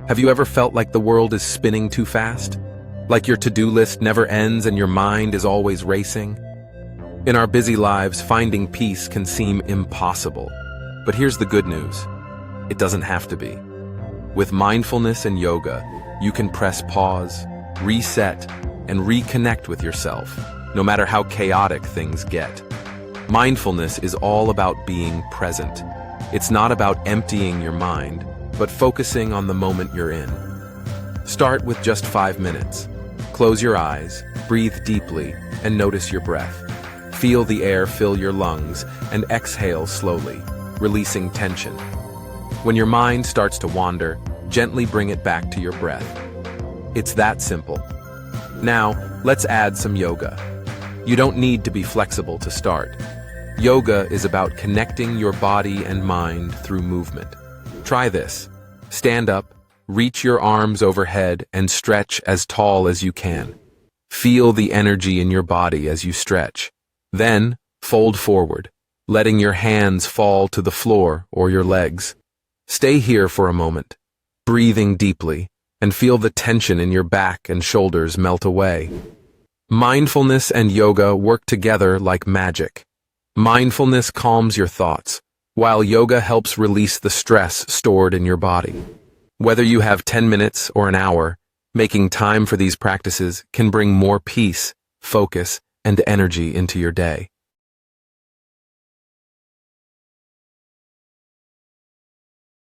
Have you ever felt like the world is spinning too fast? Like your to-do list never ends and your mind is always racing? In our busy lives, finding peace can seem impossible. But here's the good news. It doesn't have to be. With mindfulness and yoga, you can press pause, reset, and reconnect with yourself, no matter how chaotic things get. Mindfulness is all about being present. It's not about emptying your mind, but focusing on the moment you're in. Start with just 5 minutes. Close your eyes, breathe deeply, and notice your breath. Feel the air fill your lungs and exhale slowly, releasing tension. When your mind starts to wander, gently bring it back to your breath. It's that simple. Now, let's add some yoga. You don't need to be flexible to start. Yoga is about connecting your body and mind through movement. Try this. Stand up, reach your arms overhead, and stretch as tall as you can. Feel the energy in your body as you stretch. Then, fold forward, letting your hands fall to the floor or your legs. Stay here for a moment, breathing deeply, and feel the tension in your back and shoulders melt away. Mindfulness and yoga work together like magic. Mindfulness calms your thoughts, while yoga helps release the stress stored in your body. Whether you have 10 minutes or an hour, making time for these practices can bring more peace, focus, and energy into your day.